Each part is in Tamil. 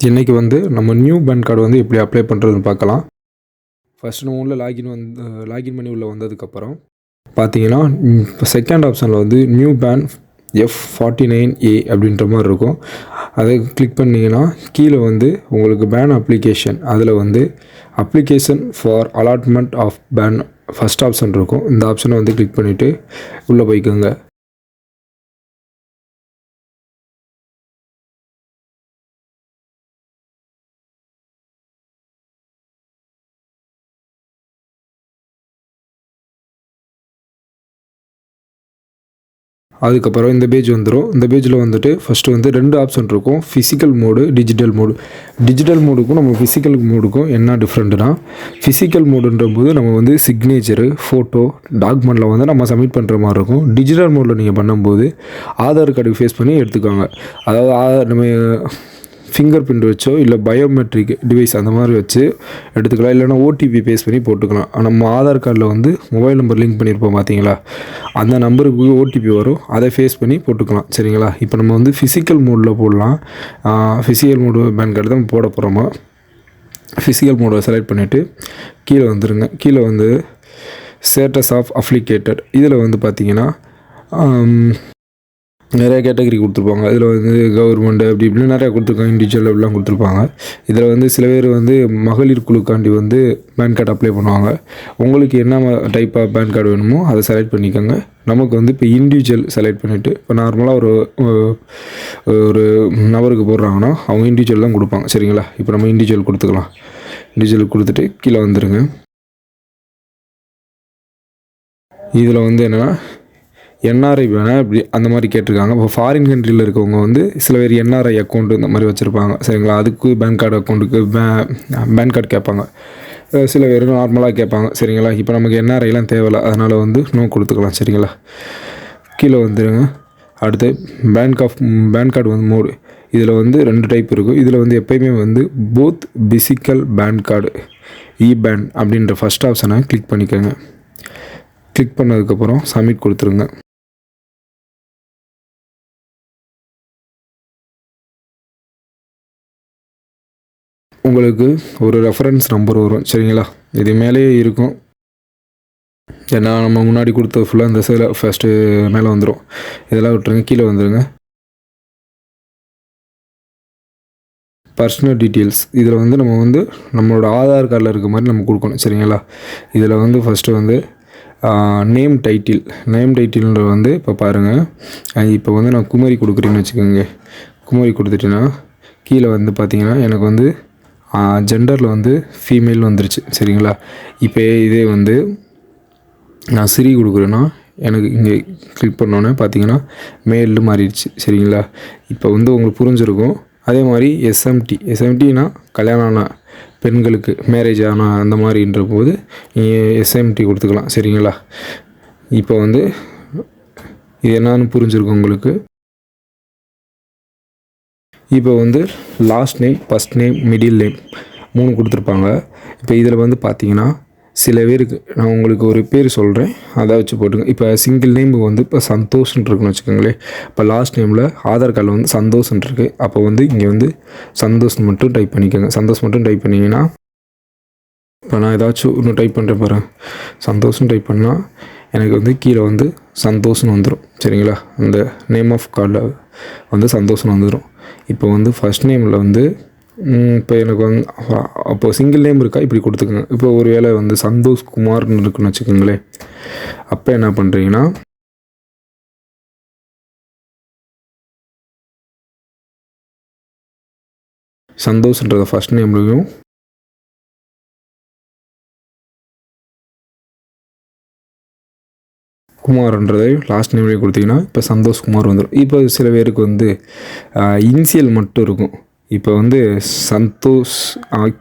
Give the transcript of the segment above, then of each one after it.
இன்றைக்கி வந்து நம்ம நியூ பேன் கார்டு வந்து எப்படி அப்ளை பண்ணுறதுன்னு பார்க்கலாம். ஃபஸ்ட்டு நம்ம உள்ள லாகின் பண்ணி உள்ளே வந்ததுக்கப்புறம் பார்த்தீங்கன்னா, இப்போ செகண்ட் ஆப்ஷனில் வந்து நியூ பேன் F49A அப்படின்ற மாதிரி இருக்கும். அதை கிளிக் பண்ணிங்கன்னா கீழே வந்து உங்களுக்கு பேன் அப்ளிகேஷன், அதில் வந்து application for allotment of PAN first option இருக்கும். இந்த ஆப்ஷனை வந்து கிளிக் பண்ணிவிட்டு உள்ளே போய்க்கோங்க. அதுக்கப்புறம் இந்த பேஜ் வந்துடும். இந்த பேஜில் வந்துட்டு ஃபஸ்ட்டு வந்து 2 ஆப்ஷன் இருக்கும், physical mode, digital mode. Digital மோடுக்கும் நம்ம ஃபிசிக்கல் மோடுக்கும் என்ன டிஃப்ரெண்ட்டுனா, ஃபிசிக்கல் மோடுன்ற போது நம்ம வந்து சிக்னேச்சரு, ஃபோட்டோ, டாக்குமெண்ட்டில் வந்து நம்ம சப்மிட் பண்ணுற மாதிரி இருக்கும். டிஜிட்டல் மோடில் நீங்கள் பண்ணும்போது ஆதார் கார்டு ஃபேஸ் பண்ணி எடுத்துக்கோங்க. அதாவது நம்ம ஃபிங்கர் பிரிண்ட் வச்சோ இல்லை பயோமெட்ரிக் டிவைஸ் அந்த மாதிரி வச்சு எடுத்துக்கலாம். இல்லைனா ஓடிபி பேஸ் பண்ணி போட்டுக்கலாம். நம்ம ஆதார் கார்டில் வந்து மொபைல் நம்பர் லிங்க் பண்ணியிருப்போம் பார்த்தீங்களா, அந்த நம்பருக்கு ஓடிபி வரும், அதை ஃபேஸ் பண்ணி போட்டுக்கலாம். சரிங்களா? இப்போ நம்ம வந்து ஃபிசிக்கல் மோடில் போடலாம். ஃபிசிக்கல் மோடு பேன் கார்டு தான் போட போகிறோமா. ஃபிசிக்கல் மோடை செலக்ட் பண்ணிவிட்டு கீழே வந்துடுங்க. கீழே வந்து ஸ்டேட்டஸ் ஆஃப் அப்ளிகேட்டட், இதில் வந்து பார்த்திங்கன்னா நிறையா கேட்டகரி கொடுத்துருப்பாங்க. இதில் வந்து கவர்மெண்ட் அப்படி இப்படின்னு நிறையா கொடுத்துருக்காங்க, இண்டிவிஜுவல் அப்படிலாம் கொடுத்துருப்பாங்க. இதில் வந்து சில பேர் வந்து மகளிர் குழுக்காண்டி வந்து பேன் கார்டு அப்ளை பண்ணுவாங்க. உங்களுக்கு என்ன டைப் ஆஃப் பேன் கார்டு வேணுமோ அதை செலக்ட் பண்ணிக்கோங்க. நமக்கு வந்து இப்போ இண்டிவிஜுவல் செலக்ட் பண்ணிவிட்டு, இப்போ நார்மலாக ஒரு நபருக்கு போடுறாங்கன்னா அவங்க இண்டிவிஜுவல் தான் கொடுப்பாங்க. சரிங்களா? இப்போ நம்ம இண்டிவிஜுவல் கொடுத்துக்கலாம். இண்டிவிஜுவல் கொடுத்துட்டு கீழே வந்துடுங்க. இதில் வந்து என்னென்னா என்ஆர்ஐ வேணால் இப்படி அந்த மாதிரி கேட்டிருக்காங்க. இப்போ ஃபாரின் கண்ட்ரியில் இருக்கவங்க வந்து சில பேர் என்ஆர்ஐ அக்கௌண்ட்டு இந்த மாதிரி வச்சுருப்பாங்க. சரிங்களா? அதுக்கு பேன் கார்டு அக்கௌண்ட்டுக்கு பேன் கார்டு கேட்பாங்க. சில பேர் நார்மலாக கேட்பாங்க. சரிங்களா? இப்போ நமக்கு என்ஆர்ஐலாம் தேவையில்லை, அதனால் வந்து நோ கொடுத்துக்கலாம். சரிங்களா? கீழே வந்துடுங்க. அடுத்து பேன் கார்டு வந்து மோடு, இதில் வந்து 2 டைப் இருக்கும். இதில் வந்து எப்போயுமே வந்து both physical PAN card PAN அப்படின்ற ஃபஸ்ட் ஆப்ஷனை கிளிக் பண்ணிக்கோங்க. கிளிக் பண்ணதுக்கப்புறம் சப்மிட் கொடுத்துருங்க. உங்களுக்கு ஒரு ரெஃபரன்ஸ் நம்பர் வரும். சரிங்களா? இது மேலேயே இருக்கும். ஏன்னா நம்ம முன்னாடி கொடுத்தது ஃபுல்லாக இந்த சைடில் ஃபஸ்ட்டு மேலே வந்துடும். இதெல்லாம் விட்டுருங்க, கீழே வந்துடுங்க. பர்சனல் டீட்டெயில்ஸ், இதில் வந்து நம்ம வந்து நம்மளோட ஆதார் கார்டில் இருக்க மாதிரி நம்ம கொடுக்கணும். சரிங்களா? இதில் வந்து ஃபஸ்ட்டு வந்து நேம் டைட்டில்ன்ற வந்து இப்போ பாருங்கள். இப்போ வந்து நான் குமரி கொடுக்குறேன்னு வச்சுக்கோங்க. குமரி கொடுத்துட்டேன்னா கீழே வந்து பார்த்திங்கன்னா எனக்கு வந்து ஜெண்டரில் வந்து ஃபீமேல் வந்துருச்சு. சரிங்களா? இப்போ இதே வந்து நான் சிரி கொடுக்குறேன்னா எனக்கு இங்கே கிளிக் பண்ணோன்னே பார்த்தீங்கன்னா மேல்னு மாறிடுச்சு. சரிங்களா? இப்போ வந்து உங்களுக்கு புரிஞ்சிருக்கும். அதே மாதிரி எஸ்எம்டினா கல்யாணம் ஆன பெண்களுக்கு, மேரேஜ் ஆனால் அந்த மாதிரின்ற போது எஸ்எம்டி கொடுத்துக்கலாம். சரிங்களா? இப்போ வந்து இது என்னன்னு புரிஞ்சிருக்கும் உங்களுக்கு. இப்போ வந்து last name, first name, middle name 3 கொடுத்துருப்பாங்க. இப்போ இதில் வந்து பார்த்தீங்கன்னா சில பேருக்கு நான் உங்களுக்கு ஒரு பேர் சொல்கிறேன், அதை வச்சு போட்டுங்க. இப்போ சிங்கிள் நேம் வந்து இப்போ சந்தோஷ்ன்னு இருக்குன்னு வச்சுக்கோங்களேன். இப்போ லாஸ்ட் நேமில் ஆதார் கார்டில் வந்து சந்தோஷ்ன்னு இருக்குது. அப்போ வந்து இங்கே வந்து சந்தோஷ் மட்டும் டைப் பண்ணிக்கோங்க. சந்தோஷ் மட்டும் டைப் பண்ணிங்கன்னா, இப்போ நான் ஏதாச்சும் ஒன்று டைப் பண்ணுறேன் பாருங்கள், சந்தோஷம் டைப் பண்ணால் எனக்கு வந்து கீழே வந்து சந்தோஷம்னு வந்துடும். சரிங்களா? அந்த நேம் ஆஃப் கார்டில் வந்து சந்தோஷம்னு வந்துடும். இப்போ வந்து ஃபஸ்ட் நேமில் வந்து இப்போ எனக்கு வந்து அப்போ சிங்கிள் நேம் இருக்கா, இப்படி கொடுத்துக்கோங்க. இப்போ ஒரு வேளை வந்து சந்தோஷ் குமார்னு இருக்குன்னு வச்சுக்கோங்களேன். அப்போ என்ன பண்ணுறீங்கன்னா, சந்தோஷ்ன்றத ஃபஸ்ட் நேம்லையும் குமார்ன்றதை லாஸ்ட் நேம்லேயே கொடுத்தீங்கன்னா இப்போ சந்தோஷ் குமார் வந்துடும். இப்போ சில பேருக்கு வந்து இனிஷியல் மட்டும் இருக்கும். இப்போ வந்து சந்தோஷ்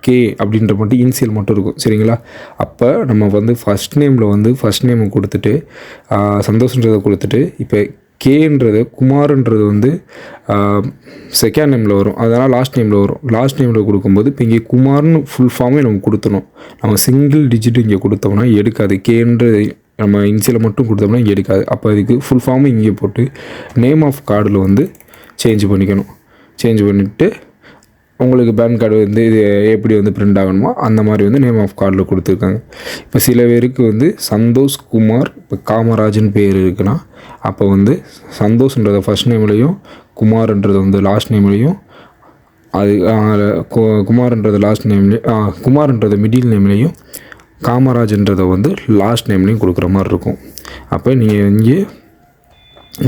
கே அப்படின்ற மட்டும் இனிஷியல் மட்டும் இருக்கும். சரிங்களா? அப்போ நம்ம வந்து ஃபஸ்ட் நேமில் வந்து ஃபஸ்ட் நேமை கொடுத்துட்டு சந்தோஷன்றதை கொடுத்துட்டு, இப்போ கேன்றது குமார்ன்றது வந்து செகண்ட் நேமில் வரும், அதனால் லாஸ்ட் நேமில் வரும். லாஸ்ட் நேமில் கொடுக்கும்போது இப்போ இங்கே குமார்னு ஃபுல் ஃபார்மே நம்ம கொடுத்தணும். நம்ம சிங்கிள் டிஜிட் இங்கே கொடுத்தோம்னா எடுக்காது. கேன்றது நம்ம இனிஷியல் மட்டும் கொடுத்தோம்னா இங்கே எடுக்காது. அப்போ அதுக்கு ஃபுல் ஃபார்மை இங்கே போட்டு நேம் ஆஃப் கார்டில் வந்து சேஞ்ச் பண்ணிக்கணும். சேஞ்ச் பண்ணிவிட்டு உங்களுக்கு பேன் கார்டு வந்து இது எப்படி வந்து பிரிண்ட் ஆகணுமோ அந்த மாதிரி வந்து நேம் ஆஃப் கார்டில் கொடுத்துருக்காங்க. இப்போ சில பேருக்கு வந்து சந்தோஷ் குமார் இப்போ காமராஜன் பேர் இருக்குன்னா அப்போ வந்து சந்தோஷ்ன்றத ஃபர்ஸ்ட் நேம்லேயும் குமார்ன்றது வந்து லாஸ்ட் நேம்லேயும் அது குமார்ன்றது லாஸ்ட் நேம்லேயும் குமார்ன்றது மிடில் நேம்லேயும் காமராஜன்றதை வந்து லாஸ்ட் நேம்லேயும் கொடுக்குற மாதிரி இருக்கும். அப்போ நீங்கள் இங்கே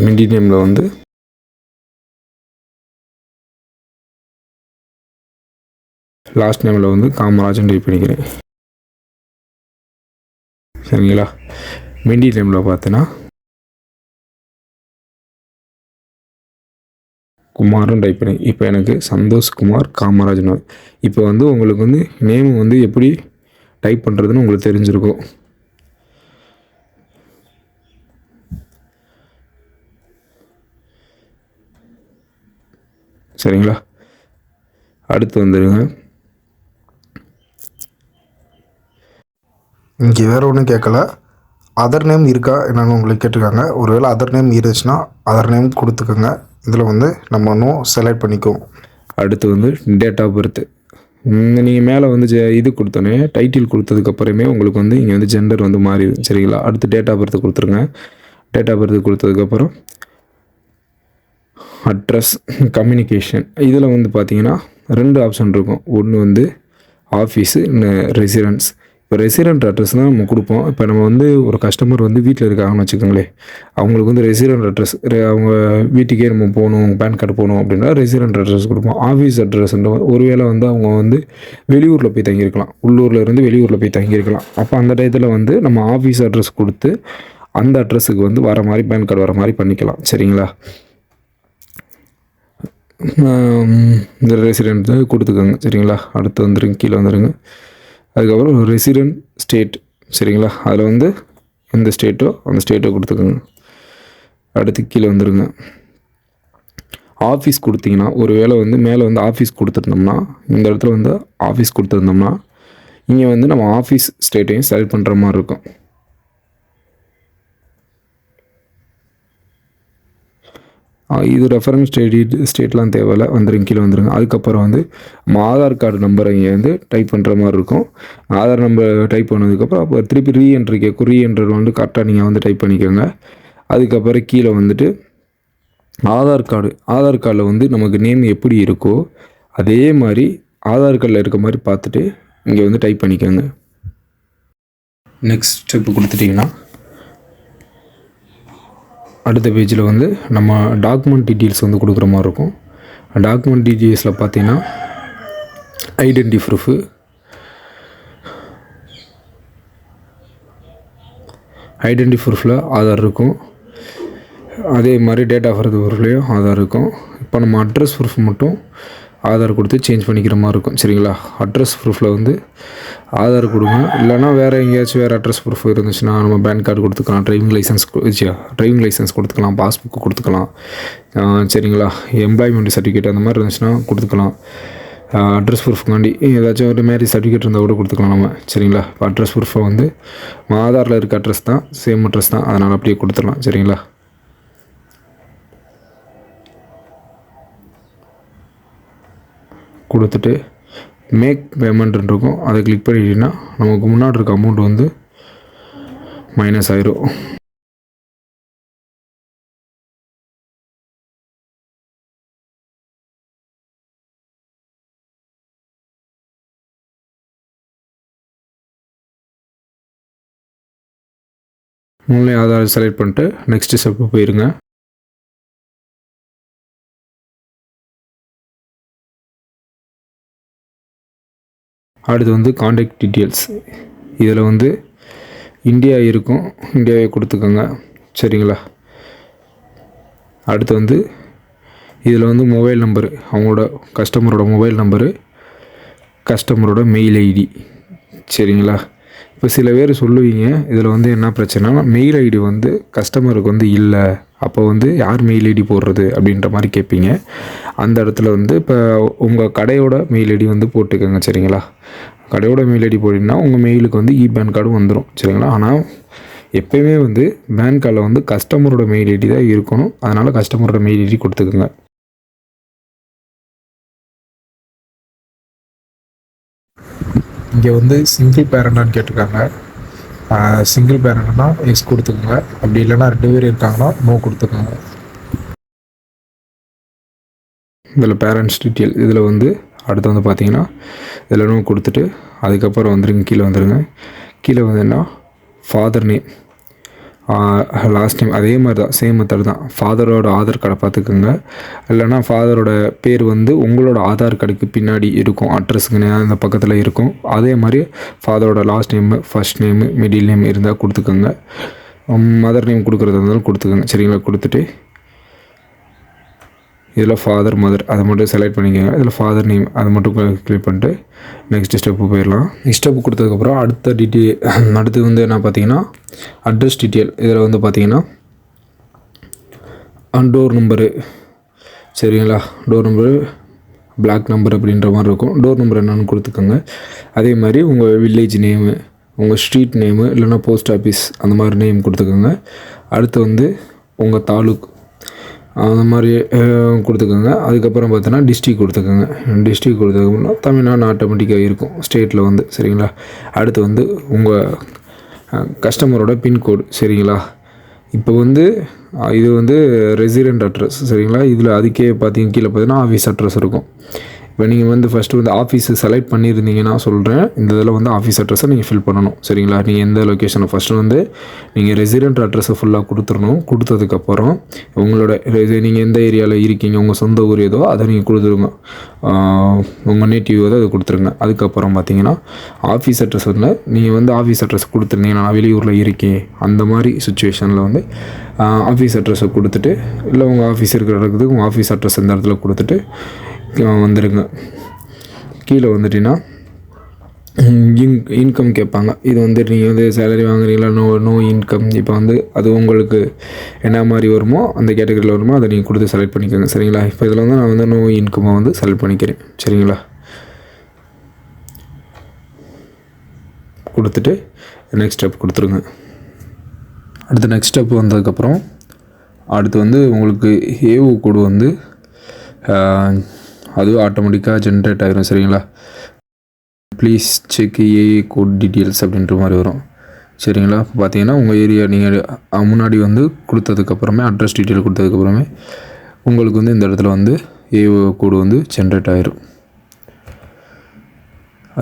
மிடில் நேமில் வந்து லாஸ்ட் நேமில் வந்து காமராஜன் டைப் பண்ணிக்கிறேன். சரிங்களா? மிடில் நேமில் பார்த்தீங்கன்னா குமாரும் டைப் பண்ணி இப்போ எனக்கு சந்தோஷ் குமார் காமராஜன். இப்போ வந்து உங்களுக்கு வந்து நேம் வந்து எப்படி டைப் பண்ணுறதுன்னு உங்களுக்கு தெரிஞ்சிருக்கும். சரிங்களா? அடுத்து வந்துடுங்க. இங்கே வேறு ஒன்றும் கேட்கல, அதர் நேம் இருக்கா என்னென்னு உங்களுக்கு கேட்டிருக்காங்க. ஒருவேளை அதர் நேம் இருந்துச்சுன்னா அதர் நேம் கொடுத்துக்கோங்க. இதில் வந்து நம்ம இன்னும் செலக்ட் பண்ணிக்குவோம். அடுத்து வந்து டேட் ஆஃப் பர்த்து. நீங்கள் மேலே வந்து இது கொடுத்தோன்னே டைட்டில் கொடுத்ததுக்கப்புறமே உங்களுக்கு வந்து இங்கே வந்து ஜெண்டர் வந்து மாறிடும். சரிங்களா? அடுத்து டேட் ஆஃப் பர்த்து கொடுத்துருங்க. டேட் ஆஃப் பர்த்து கொடுத்ததுக்கப்புறம் அட்ரஸ், கம்யூனிகேஷன். இதில் வந்து பார்த்தீங்கன்னா 2 ஆப்ஷன் இருக்கும். ஒன்று வந்து ஆஃபீஸு, ரெசிடென்ஸ். இப்போ ரெசிடென்ட் அட்ரஸ் தான் நம்ம கொடுப்போம். இப்போ நம்ம வந்து ஒரு கஸ்டமர் வந்து வீட்டில் இருக்காங்கன்னு வச்சுக்கோங்களேன், அவங்களுக்கு வந்து ரெசிடென்ட் அட்ரஸ், அவங்க வீட்டுக்கே நம்ம போகணும், பேன் கார்டு போகணும் அப்படின்னா ரெசிடென்ட் அட்ரஸ் கொடுப்போம். ஆஃபீஸ் அட்ரஸ்ன்ற ஒருவேளை வந்து அவங்க வந்து வெளியூரில் போய் தங்கியிருக்கலாம், உள்ளூரில் இருந்து வெளியூரில் போய் தங்கியிருக்கலாம். அப்போ அந்த டயத்தில் வந்து நம்ம ஆஃபீஸ் அட்ரஸ் கொடுத்து அந்த அட்ரஸுக்கு வந்து வர மாதிரி பேன் கார்டு வர மாதிரி பண்ணிக்கலாம். சரிங்களா? இந்த ரெசிடென்ட் கொடுத்துக்கோங்க. சரிங்களா? அடுத்து வந்துடுங்க, கீழே வந்துடுங்க. அதுக்கப்புறம் ரெசிடென்ட் ஸ்டேட். சரிங்களா? அதில் வந்து எந்த ஸ்டேட்டோ அந்த ஸ்டேட்டோ கொடுத்துக்கோங்க. அடுத்து கீழே வந்துடுங்க. ஆஃபீஸ் கொடுத்தீங்கன்னா ஒரு வேளை வந்து மேலே வந்து ஆஃபீஸ் கொடுத்துருந்தோம்னா இந்த இடத்துல வந்து ஆஃபீஸ் கொடுத்துருந்தோம்னா இங்கே வந்து நம்ம ஆஃபீஸ் ஸ்டேட்டையும் செலக்ட் பண்ணுற மாதிரி இருக்கும். இது ரெஃபரன்ஸ் ஸ்டேட்லாம் தேவையில்லை, வந்துருங்க, கீழே வந்துருங்க. அதுக்கப்புறம் வந்து நம்ம ஆதார் கார்டு நம்பரை இங்கே வந்து டைப் பண்ணுற மாதிரி இருக்கும். ஆதார் நம்பர் டைப் பண்ணதுக்கப்புறம் அப்போ திருப்பி ரீஎன்ட்ரி கேட்கும். ரீஎன்ட்ரி வந்து கரெக்டாக நீங்கள் வந்து டைப் பண்ணிக்கோங்க. அதுக்கப்புறம் கீழே வந்துட்டு ஆதார் கார்டில் வந்து நமக்கு நேம் எப்படி இருக்கோ அதே மாதிரி ஆதார் கார்டில் இருக்க மாதிரி பார்த்துட்டு இங்கே வந்து டைப் பண்ணிக்கோங்க. நெக்ஸ்ட் ஸ்டெப்பு கொடுத்துட்டிங்கன்னா அடுத்த பேஜில் வந்து நம்ம டாக்குமெண்ட் டீட்டெயில்ஸ் வந்து கொடுக்குற மாதிரி இருக்கும். டாக்குமெண்ட் டீட்டெயில்ஸில் பார்த்தீங்கன்னா ஐடென்டி ப்ரூஃபு, ஐடென்டி ப்ரூஃபில் ஆதார் இருக்கும். அதே மாதிரி டேட் ஆஃப் பர்த் ப்ரூஃப்லேயும் ஆதார் இருக்கும். இப்போ நம்ம அட்ரஸ் ப்ரூஃப் மட்டும் ஆதார் கொடுத்து சேஞ்ச் பண்ணிக்கிற மாதிரி இருக்கும். சரிங்களா? அட்ரஸ் ப்ரூஃபில் வந்து ஆதார் கொடுங்க. இல்லைனா வேறு எங்கேயாச்சும் வேறு அட்ரஸ் ப்ரூஃப் இருந்துச்சுன்னா நம்ம பேன் கார்டு கொடுத்துக்கலாம், ட்ரைவிங் லைசன்ஸ் கொடுத்துக்கலாம், பாஸ்புக்கு கொடுத்துக்கலாம். சரிங்களா? எம்ப்ளாய்மெண்ட் சர்டிஃபிகேட் அந்த மாதிரி இருந்துச்சுன்னா கொடுத்துக்கலாம். அட்ரஸ் ப்ரூஃப்காண்டி ஏதாச்சும் ஒரு மேரேஜ் சர்டிஃபிகேட் இருந்தால் கூட கொடுத்துக்கலாம் நம்ம. சரிங்களா? இப்போ அட்ரஸ் ப்ரூஃபை வந்து ஆதாரில் இருக்க அட்ரஸ் தான், சேம் அட்ரஸ் தான், அதனால் அப்படியே கொடுத்துடலாம். சரிங்களா? கொடுத்துட்டு மேக் பேமெண்ட் இருக்கும், அதை கிளிக் பண்ணிட்டீங்கன்னா நமக்கு முன்னாடி இருக்க அமௌண்ட் வந்து மைனஸ் ஆயிரும். முன்னே ஆதார் செலக்ட் பண்ணிட்டு நெக்ஸ்ட் ஸ்டெப்பு போயிருங்க. அடுத்து வந்து காண்டாக்ட் டீட்டெயில்ஸ். இதில் வந்து இந்தியா இருக்கும், இந்தியாவை கொடுத்துக்கோங்க. சரிங்களா? அடுத்து வந்து இதில் வந்து மொபைல் நம்பரு, அவங்களோட கஸ்டமரோட மொபைல் நம்பரு, கஸ்டமரோட மெயில் ஐடி. சரிங்களா? இப்போ சில பேர் சொல்லுவீங்க இதில் வந்து என்ன பிரச்சனைனா மெயில் ஐடி வந்து கஸ்டமருக்கு வந்து இல்லை, அப்போ வந்து யார் மெயில் ஐடி போடுறது அப்படின்ற மாதிரி கேட்பீங்க. அந்த இடத்துல வந்து இப்போ உங்கள் கடையோட மெயில் ஐடி வந்து போட்டுக்கோங்க. சரிங்களா? கடையோட மெயில் ஐடி போட்டிங்கன்னா உங்கள் மெயிலுக்கு வந்து பேன் கார்டும் வந்துடும். சரிங்களா? ஆனால் எப்போயுமே வந்து பேன் கார்டில் வந்து கஸ்டமரோட மெயில் ஐடி தான் இருக்கணும். அதனால் கஸ்டமரோட மெயில் ஐடி கொடுத்துக்கோங்க. இங்கே வந்து சிங்கிள் பேரண்டான்னு கேட்டிருக்காங்க. சிங்கிள் பேரண்ட்னா எஸ் கொடுத்துக்கோங்க. அப்படி இல்லைன்னா 2 பேர் இருக்காங்கன்னா நோ கொடுத்துக்கோங்க. இதில் பேரண்ட்ஸ் டீட்டெயில் இதில் வந்து அடுத்து வந்து பார்த்தீங்கன்னா இதில் நோ கொடுத்துட்டு அதுக்கப்புறம் வந்துருங்க, கீழே வந்துடுங்க. கீழே வந்தீங்கன்னா ஃபாதர் நேம், லாஸ்ட் நேம் அதே மாதிரி தான், சேம் மெத்தட் தான். ஃபாதரோட ஆதார் கார்டை பார்த்துக்கோங்க. இல்லைனா ஃபாதரோட பேர் வந்து உங்களோட ஆதார் கார்டுக்கு பின்னாடி இருக்கும், அட்ரஸுக்கு அந்த பக்கத்தில் இருக்கும். அதே மாதிரி ஃபாதரோட last name, first name, middle name இருந்தால் கொடுத்துக்கோங்க. மதர் நேம் கொடுக்குறதா இருந்தாலும் கொடுத்துக்கோங்க. சரிங்களா? கொடுத்துட்டு இதில் ஃபாதர் மதர் அதை மட்டும் செலக்ட் பண்ணிக்கோங்க. இதில் ஃபாதர் நேம் அதை மட்டும் கிளிக் பண்ணிட்டு நெக்ஸ்ட் ஸ்டெப்பு போயிடலாம். நெக்ஸ்ட் ஸ்டெப்பு கொடுத்ததுக்கப்புறம் அடுத்து வந்து என்ன பார்த்தீங்கன்னா அட்ரஸ் டீட்டெயில். இதில் வந்து பார்த்தீங்கன்னா டோர் நம்பரு, சரிங்களா? டோர் நம்பரு பிளாக் நம்பர் அப்படின்ற மாதிரி இருக்கும். டோர் நம்பர் என்னென்னு கொடுத்துக்கோங்க. அதே மாதிரி உங்கள் வில்லேஜ் நேமு, உங்கள் ஸ்ட்ரீட் நேமு, இல்லைன்னா போஸ்ட் ஆஃபீஸ் அந்த மாதிரி நேம் கொடுத்துக்கோங்க. அடுத்து வந்து உங்கள் தாலுக் அந்த மாதிரி கொடுத்துக்கோங்க. அதுக்கப்புறம் பார்த்தோன்னா டிஸ்ட்ரிக் கொடுத்துக்கோங்க. டிஸ்ட்ரிக் கொடுத்ததுக்கப்புறம்னா தமிழ்நாடு ஆட்டோமேட்டிக்காக இருக்கும் ஸ்டேட்டில் வந்து, சரிங்களா? அடுத்து வந்து உங்கள் கஸ்டமரோட பின்கோடு, சரிங்களா? இப்போ வந்து இது வந்து ரெசிடெண்ட் அட்ரஸ், சரிங்களா? இதில் அதுக்கே பார்த்தீங்க கீழே பார்த்தீங்கன்னா ஆஃபீஸ் அட்ரஸ் இருக்கும். இப்போ நீங்கள் வந்து ஃபஸ்ட்டு வந்து ஆஃபீஸு செலக்ட் பண்ணியிருந்தீங்கன்னா சொல்கிறேன், இந்த இதில் வந்து ஆஃபீஸ் அட்ரஸை நீங்கள் ஃபில் பண்ணணும், சரிங்களா? நீங்கள் எந்த லொக்கேஷனை ஃபஸ்ட்டு வந்து நீங்கள் ரெசிடெண்ட் அட்ரஸை ஃபுல்லாக கொடுத்துடணும். கொடுத்ததுக்கப்புறம் உங்களோட நீங்கள் எந்த ஏரியாவில் இருக்கீங்க, உங்கள் சொந்த ஊர் ஏதோ அதை நீங்கள் கொடுத்துருங்க. உங்கள் நேட்டிவ் ஏதோ அதை கொடுத்துருங்க. அதுக்கப்புறம் பார்த்தீங்கன்னா ஆஃபீஸ் அட்ரஸ் வந்து நீங்கள் வந்து ஆஃபீஸ் அட்ரஸ் கொடுத்துருந்தீங்கன்னா நான் வெளியூரில் இருக்கேன் அந்த மாதிரி சுச்சுவேஷனில் வந்து ஆஃபீஸ் அட்ரஸை கொடுத்துட்டு, இல்லை உங்கள் ஆஃபீஸ் இருக்கிற இடத்துக்கு உங்கள் ஆஃபீஸ் அட்ரஸ் இந்த இடத்துல கொடுத்துட்டு வந்துடுங்க. கீழே வந்துட்டிங்கன்னா இன்கம் கேட்பாங்க. இது வந்து நீங்கள் வந்து சேலரி வாங்குறீங்களா, நோ இன்கம். இப்போ வந்து அது உங்களுக்கு என்ன மாதிரி வருமோ அந்த கேட்டகரியில் வருமோ அதை நீங்கள் கொடுத்து செலக்ட் பண்ணிக்கோங்க, சரிங்களா? இப்போ இதில் வந்து நான் வந்து நோ இன்கம்மை வந்து செலக்ட் பண்ணிக்கிறேன், சரிங்களா? கொடுத்துட்டு நெக்ஸ்ட் ஸ்டெப் கொடுத்துருங்க. அடுத்து நெக்ஸ்ட் ஸ்டெப் வந்ததுக்கப்புறம் அடுத்து வந்து உங்களுக்கு ஏஓ கோடு வந்து அதுவும் ஆட்டோமேட்டிக்காக ஜென்ரேட் ஆகிரும், சரிங்களா? Please check AA code details அப்படின்ற மாதிரி வரும், சரிங்களா? இப்போ பார்த்தீங்கன்னா உங்கள் ஏரியா நீங்கள் முன்னாடி வந்து கொடுத்ததுக்கப்புறமே அட்ரஸ் டீட்டெயில் கொடுத்ததுக்கப்புறமே உங்களுக்கு வந்து இந்த இடத்துல வந்து ஏஓ கோடு வந்து ஜென்ரேட் ஆகிரும்.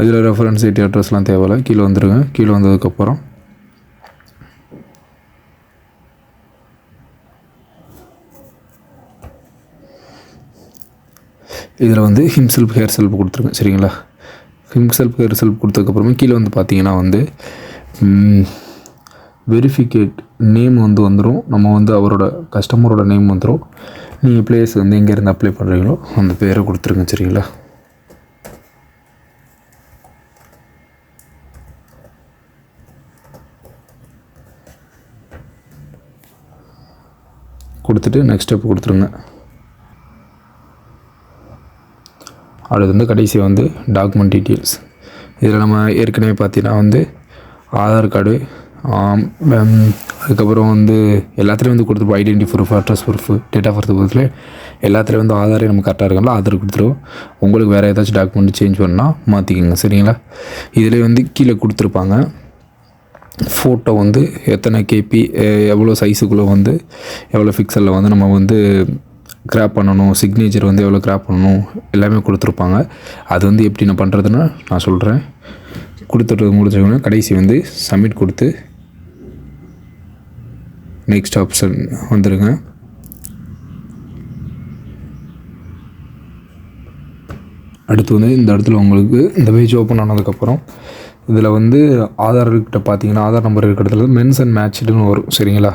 அதில் ரெஃபரன்ஸ் ஐடி அட்ரஸ்லாம் தேவையில்லை. கீழே வந்துடுங்க. கீழே வந்ததுக்கப்புறம் இதில் வந்து ஹிம்செல்ஃப் ஹேர் செல்ஃப் கொடுத்துருங்க, சரிங்களா? ஹிம்செல்ஃப் ஹேர் செல்ஃப் கொடுத்ததுக்கப்புறமே கீழே வந்து பார்த்தீங்கன்னா வந்து வெரிஃபிகேட் நேம் வந்து வந்துடும். நம்ம வந்து அவரோட கஸ்டமரோட நேம் வந்துடும். நீங்கள் பிளேஸ் வந்து எங்கேருந்து அப்ளை பண்ணுறீங்களோ அந்த பேரை கொடுத்துருங்க, சரிங்களா? கொடுத்துட்டு நெக்ஸ்ட் ஸ்டெப் கொடுத்துருங்க. அடுத்து வந்து கடைசி வந்து டாக்குமெண்ட் டீட்டெயில்ஸ். இதில் நம்ம ஏற்கனவே பார்த்தீங்கன்னா வந்து ஆதார் கார்டு, அதுக்கப்புறம் வந்து எல்லாத்துலேயும் வந்து கொடுத்துருப்போம். Identity proof, address proof, date of birth ப்ரூஃபில் எல்லாத்துலேயும் வந்து ஆதாரே நம்ம கரெக்டாக இருக்கலாம், ஆதார் கொடுத்துருவோம். உங்களுக்கு வேறு ஏதாச்சும் டாக்குமெண்ட் சேஞ்ச் பண்ணால் மாற்றிக்கோங்க, சரிங்களா? இதில் வந்து கீழே கொடுத்துருப்பாங்க ஃபோட்டோ வந்து எத்தனை கேபி, எவ்வளோ சைஸுக்குள்ளே வந்து எவ்வளோ பிக்சலில் வந்து நம்ம வந்து கிராப் பண்ணணும், சிக்னேச்சர் வந்து எவ்வளோ கிராப் பண்ணணும் எல்லாமே கொடுத்துருப்பாங்க. அது வந்து எப்படி நான் பண்ணுறதுன்னு நான் சொல்கிறேன். கொடுத்துட்டு முடிச்சவங்க கடைசி வந்து சப்மிட் கொடுத்து நெக்ஸ்ட் ஆப்ஷன் வந்துடுங்க. அடுத்து வந்து இந்த இடத்துல உங்களுக்கு இந்த பேஜ் ஓப்பன் ஆனதுக்கப்புறம் இதில் வந்து ஆதார்கிட்ட பார்த்தீங்கன்னா ஆதார் நம்பர் இருக்கிற இடத்துல மென்ஸ் அண்ட் மேட்ச்டுன்னு வரும், சரிங்களா?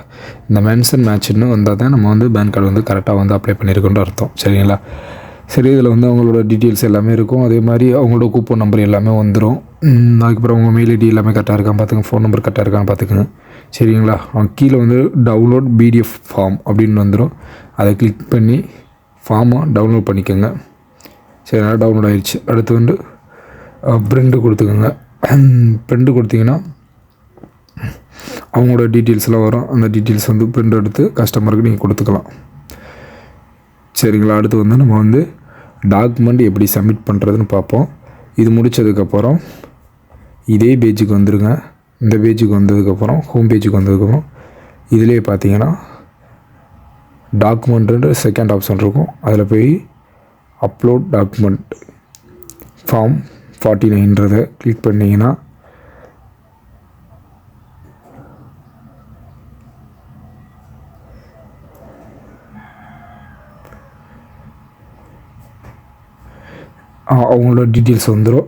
இந்த மென்ஸ் அண்ட் மேட்ச்டுன்னு வந்தால் தான் நம்ம வந்து பேன் கார்டு வந்து கரெக்டாக வந்து அப்ளை பண்ணியிருக்கோன்ற அர்த்தம், சரிங்களா? சரி, இதில் வந்து அவங்களோட டீட்டெயில்ஸ் எல்லாமே இருக்கும். அதே மாதிரி அவங்களோட கூப்பன் நம்பர் எல்லாமே வந்துடும். அதுக்கப்புறம் அவங்க மெயில் ஐடி எல்லாமே கரெக்டாக இருக்கான்னு பார்த்துக்கங்க, ஃபோன் நம்பர் கரெக்டாக இருக்கான்னு பார்த்துக்கங்க, சரிங்களா? கீழே வந்து டவுன்லோட் பிடிஎஃப் ஃபார்ம் அப்படின்னு வந்துடும். அதை கிளிக் பண்ணி ஃபார்மை டவுன்லோட் பண்ணிக்கோங்க. சரி, நல்லா டவுன்லோட் ஆகிடுச்சு. அடுத்து வந்து பிரிண்ட்டு கொடுத்துக்கோங்க. பிரிண்ட்டு கொடுத்தீங்கன்னா அவங்களோட டீட்டெயில்ஸ்லாம் வரும். அந்த டீட்டெயில்ஸ் வந்து பிரிண்ட் எடுத்து கஸ்டமருக்கு நீங்கள் கொடுத்துக்கலாம், சரிங்களா? அடுத்து வந்து நம்ம வந்து டாக்குமெண்ட் எப்படி சப்மிட் பண்ணுறதுன்னு பார்ப்போம். இது முடித்ததுக்கப்புறம் இதே பேஜுக்கு வந்துடுங்க. இந்த பேஜுக்கு வந்ததுக்கப்புறம் ஹோம் பேஜுக்கு வந்ததுக்கப்புறம் இதிலே பார்த்தீங்கன்னா டாக்குமெண்ட்டுன்ற செகண்ட் ஆப்ஷன் இருக்கும். அதில் போய் அப்லோட் டாக்குமெண்ட் ஃபார்ம் 49 கிளிக் பண்ணிங்கன்னா அவங்களோட டீட்டெயில்ஸ் வந்துடும்.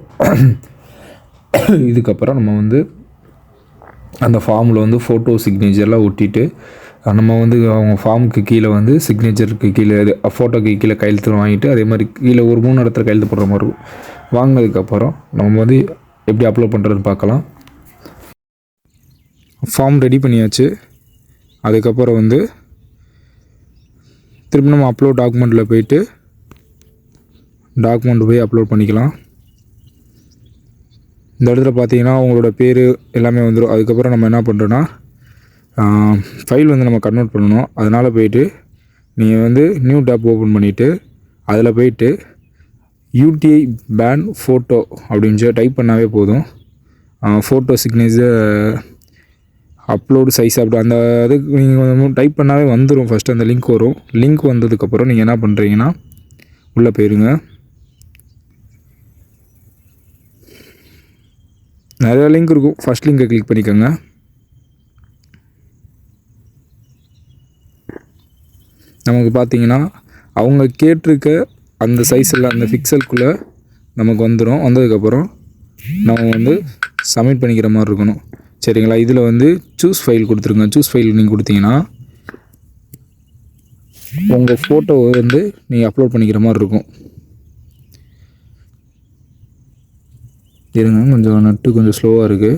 இதுக்கப்புறம் நம்ம வந்து அந்த ஃபார்மில் வந்து ஃபோட்டோ சிக்னேச்சர்லாம் ஒட்டிட்டு நம்ம வந்து அவங்க ஃபார்முக்கு கீழே வந்து சிக்னேச்சருக்கு கீழே இது ஃபோட்டோக்கு கீழே கையெழுத்து வாங்கிட்டு அதே மாதிரி கீழே ஒரு 3 இடத்துல கையெழுத்து போடுற மாதிரி இருக்கும். வாங்கினதுக்கப்புறம் நம்ம வந்து எப்படி அப்லோட் பண்ணுறதுன்னு பார்க்கலாம். ஃபார்ம் ரெடி பண்ணியாச்சு. அதுக்கப்புறம் வந்து திரும்ப நம்ம அப்லோட் டாக்குமெண்ட்டில் போயிட்டு டாக்குமெண்ட் போய் அப்லோட் பண்ணிக்கலாம். இந்த இடத்துல பார்த்தீங்கன்னா உங்களோட பேர் எல்லாமே வந்துடும். அதுக்கப்புறம் நம்ம என்ன பண்ணுறோன்னா ஃபைல் வந்து நம்ம கன்வெர்ட் பண்ணணும். அதனால் போயிட்டு நீங்கள் வந்து நியூ டேப் ஓப்பன் பண்ணிவிட்டு அதில் போயிட்டு UTI பேன் ஃபோட்டோ அப்படின்னு டைப் பண்ணாவே போதும். ஃபோட்டோ சிக்னேச்சர் அப்லோடு சைஸ் அப்படி அந்த அதுக்கு நீங்கள் டைப் பண்ணாவே வந்துடும். ஃபஸ்ட்டு அந்த லிங்க் வரும். லிங்க் வந்ததுக்கப்புறம் நீங்கள் என்ன பண்ணுறீங்கன்னா உள்ளே போயிருங்க. நிறையா லிங்க் இருக்கும். ஃபஸ்ட் லிங்கை கிளிக் பண்ணிக்கோங்க. நமக்கு பார்த்தீங்கன்னா அவங்க கேட்டிருக்க அந்த சைஸில் அந்த பிக்சலுக்குள்ளே நமக்கு வந்துடும். வந்ததுக்கப்புறம் நம்ம வந்து சப்மிட் பண்ணிக்கிற மாதிரி இருக்கணும். சரிங்களா? இதில் வந்து சூஸ் ஃபைல் கொடுத்துருங்க. சூஸ் ஃபைல் நீங்கள் கொடுத்தீங்கன்னா உங்கள் ஃபோட்டோவை வந்து நீங்கள் அப்லோட் பண்ணிக்கிற மாதிரி இருக்கும். இருங்க, கொஞ்சம் நட்டு கொஞ்சம் ஸ்லோவாக இருக்குது.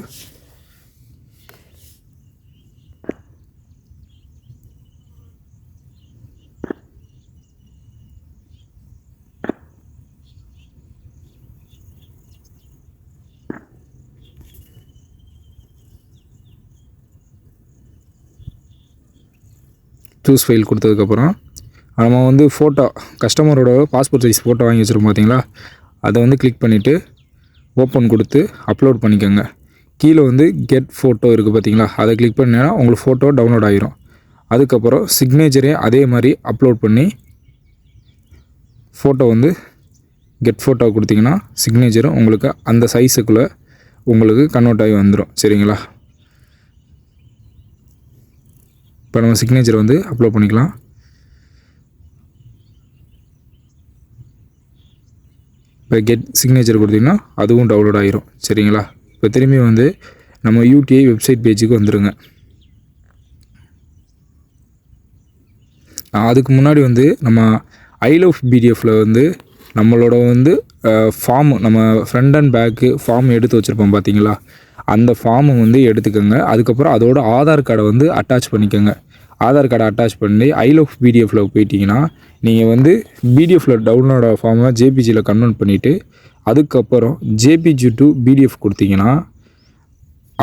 சூஸ் ஃபைல் கொடுத்ததுக்கப்புறம் நம்ம வந்து ஃபோட்டோ கஸ்டமரோட பாஸ்போர்ட் சைஸ் ஃபோட்டோ வாங்கி வச்சுருக்கோம் பார்த்தீங்களா, அதை வந்து கிளிக் பண்ணிவிட்டு ஓப்பன் கொடுத்து அப்லோட் பண்ணிக்கோங்க. கீழே வந்து கெட் ஃபோட்டோ இருக்குது பார்த்தீங்களா, அதை கிளிக் பண்ணினா உங்களுக்கு ஃபோட்டோ டவுன்லோட் ஆகிரும். அதுக்கப்புறம் சிக்னேச்சரே அதே மாதிரி அப்லோட் பண்ணி ஃபோட்டோ வந்து கெட் ஃபோட்டோ கொடுத்தீங்கன்னா சிக்னேச்சரும் உங்களுக்கு அந்த சைஸுக்குள்ளே உங்களுக்கு கன்வெர்ட் ஆகி வந்துடும். சரிங்களா? இப்போ நம்ம சிக்னேச்சர் வந்து அப்லோட் பண்ணிக்கலாம். இப்போ கெட் சிக்னேச்சர் கொடுத்தீங்கன்னா அதுவும் டவுன்லோட் ஆகிரும். சரிங்களா? இப்போ திரும்பி வந்து நம்ம UTI வெப்சைட் பேஜுக்கு வந்துடுங்க. அதுக்கு முன்னாடி வந்து நம்ம ஐ லவ் பிடிஎஃப்பில் வந்து நம்மளோட வந்து ஃபார்ம் நம்ம ஃப்ரண்ட் அண்ட் பேக்கு ஃபார்ம் எடுத்து வச்சுருப்போம் பார்த்தீங்களா, அந்த ஃபார்மை வந்து எடுத்துக்கோங்க. அதுக்கப்புறம் அதோட ஆதார் கார்டை வந்து அட்டாச் பண்ணிக்கோங்க. ஆதார் கார்டை அட்டாச் பண்ணி ஐ லவ் பிடிஎஃப்பில் போயிட்டீங்கன்னா நீங்கள் வந்து பிடிஎஃப்பில் டவுன்லோட ஃபார்மை ஜேபிஜியில் கன்வெர்ட் பண்ணிவிட்டு அதுக்கப்புறம் ஜேபிஜி டு பிடிஎஃப் கொடுத்தீங்கன்னா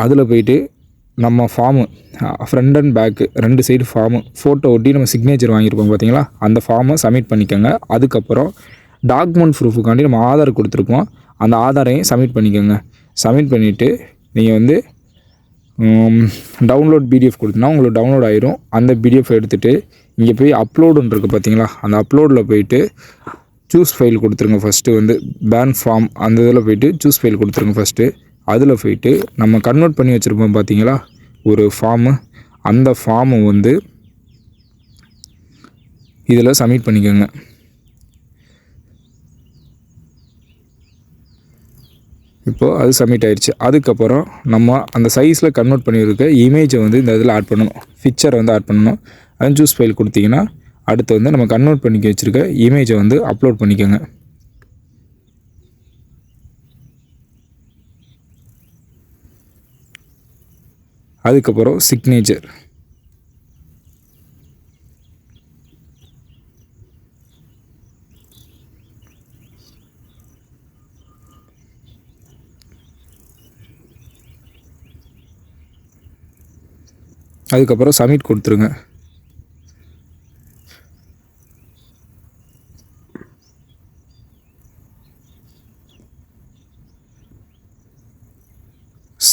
அதில் போயிட்டு நம்ம form front and back 2 side form photo ஒட்டி நம்ம சிக்னேச்சர் வாங்கியிருப்போம் பார்த்தீங்களா, அந்த ஃபார்மை சப்மிட் பண்ணிக்கோங்க. அதுக்கப்புறம் டாக்குமெண்ட் ப்ரூஃபுக்காண்டி நம்ம ஆதார் கொடுத்துருப்போம், அந்த ஆதாரையும் சப்மிட் பண்ணிக்கோங்க. சப்மிட் பண்ணிவிட்டு நீங்கள் வந்து டவுன்லோட் பிடிஎஃப் கொடுத்தீங்கன்னா உங்களுக்கு டவுன்லோட் ஆயிரும். அந்த பிடிஎஃப் எடுத்துகிட்டு இங்கே போய் அப்லோடுன்னு இருக்குது பார்த்தீங்களா, அந்த அப்லோடில் போயிட்டு சூஸ் ஃபைல் கொடுத்துருங்க. ஃபஸ்ட்டு வந்து பேன் ஃபார்ம் அந்த இதில் போயிட்டு சூஸ் ஃபைல் கொடுத்துருங்க ஃபஸ்ட்டு. அதில் போயிட்டு நம்ம கன்வெர்ட் பண்ணி வச்சுருப்போம் பார்த்தீங்களா ஒரு ஃபார்மு, அந்த ஃபார்மை வந்து இதில் சப்மிட் பண்ணிக்கோங்க. இப்போது அது சப்மிட் ஆயிடுச்சு. அதுக்கப்புறம் நம்ம அந்த சைஸில் கன்வெர்ட் பண்ணியிருக்க இமேஜை வந்து இந்த இதில் ஆட் பண்ணணும். பிக்சரை வந்து ஆட் பண்ணணும். அது சூஸ் ஃபைல் கொடுத்தீங்கன்னா அடுத்து வந்து நம்ம கன்வெர்ட் பண்ணி வச்சுருக்க இமேஜை வந்து அப்லோட் பண்ணிக்கோங்க. அதுக்கப்புறம் சிக்னேச்சர், அதுக்கப்புறம் சப்மிட் கொடுத்துருங்க.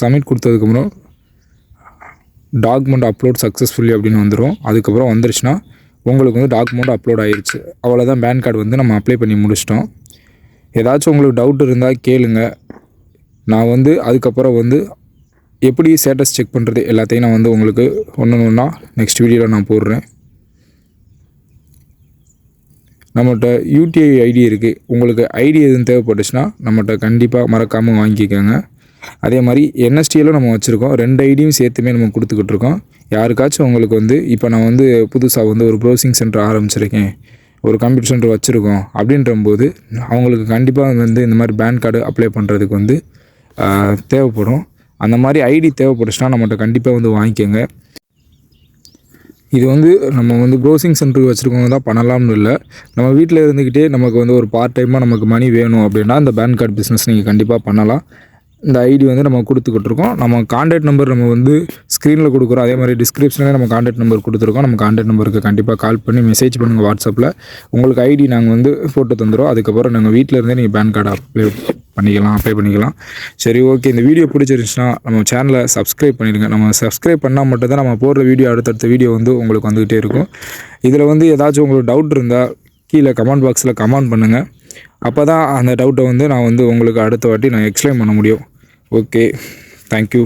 சப்மிட் கொடுத்ததுக்கப்புறம் டாக்குமெண்ட் அப்லோட் சக்ஸஸ்ஃபுல்லி அப்படின்னு வந்துடும். அதுக்கப்புறம் வந்துருச்சுன்னா உங்களுக்கு வந்து டாக்குமெண்ட் அப்லோட் ஆகிடுச்சு. அவ்வளோதான், பேன் கார்டு வந்து நம்ம அப்ளை பண்ணி முடிச்சிட்டோம். ஏதாச்சும் உங்களுக்கு டவுட் இருந்தால் கேளுங்க. நான் வந்து அதுக்கப்புறம் வந்து எப்படி ஸ்டேட்டஸ் செக் பண்ணுறது எல்லாத்தையும் நான் வந்து உங்களுக்கு ஒன்றா நெக்ஸ்ட் வீடியோவில் நான் போடுறேன். நம்மகிட்ட யூடிஐ ஐடி இருக்குது. உங்களுக்கு ஐடி எதுவும் தேவைப்பட்டுச்சுன்னா நம்மகிட்ட கண்டிப்பாக மறக்காமல் வாங்கிக்கோங்க. அதே மாதிரி என்எஸ்டியிலும் நம்ம வச்சுருக்கோம். 2 ஐடியும் சேர்த்துமே நம்ம கொடுத்துக்கிட்ருக்கோம். யாருக்காச்சும் உங்களுக்கு வந்து இப்போ நான் வந்து புதுசாக வந்து ஒரு ப்ரௌசிங் சென்டர் ஆரம்பிச்சிருக்கேன், ஒரு கம்ப்யூட்டர் சென்டர் வச்சுருக்கோம் அப்படின்றம்போது அவங்களுக்கு கண்டிப்பாக வந்து இந்த மாதிரி பேன் கார்டு அப்ளை பண்ணுறதுக்கு வந்து தேவைப்படும். அந்த மாதிரி ஐடி தேவைப்பட்டுச்சுன்னா நம்மகிட்ட கண்டிப்பாக வந்து வாங்கிக்கோங்க. இது வந்து நம்ம வந்து ப்ரௌசிங் சென்டர் வச்சுருக்கவங்க தான் பண்ணலாம்னு இல்லை. நம்ம வீட்டில் இருந்துக்கிட்டே நமக்கு வந்து ஒரு பார்ட் டைமாக நமக்கு மணி வேணும் அப்படின்னா இந்த பேன் கார்டு பிஸ்னஸ் நீங்கள் கண்டிப்பாக பண்ணலாம். இந்த ஐடி வந்து நம்ம கொடுத்துக்கிட்ருக்கோம். நம்ம கான்டாக்ட் நம்பர் நம்ம வந்து ஸ்க்ரீனில் கொடுக்குறோம். அதே மாதிரி டிஸ்கிரிப்ஷனில் நம்ம கான்டாக்ட் நம்பர் கொடுத்துருக்கோம். நம்ம கான்டாக்ட் நம்பருக்கு கண்டிப்பாக கால் பண்ணி மெசேஜ் பண்ணுங்கள் வாட்ஸ்அப்பில். உங்களுக்கு ஐடி நாங்கள் வந்து போட்டு தந்துடுவோம். அதுக்கப்புறம் நாங்கள் வீட்டில் இருந்தே நீங்கள் பேன் கார்டு அப்ளை பண்ணிக்கலாம். சரி, ஓகே. இந்த வீடியோ பிடிச்சிருந்துச்சுன்னா நம்ம சேனலை சப்ஸ்கிரைப் பண்ணிடுங்க. நம்ம சப்ஸ்கிரைப் பண்ணால் மட்டும்தான் நம்ம போடுற வீடியோ அடுத்தடுத்த வீடியோ வந்து உங்களுக்கு வந்துக்கிட்டே இருக்கும். இதில் வந்து ஏதாச்சும் உங்களுக்கு டவுட் இருந்தால் கீழே கமெண்ட் பாக்ஸில் கமெண்ட் பண்ணுங்கள். அப்போ தான் அந்த டவுட்டை வந்து நான் வந்து உங்களுக்கு அடுத்த வாட்டி நான் எக்ஸ்பிளைன் பண்ண முடியும். Okay, thank you.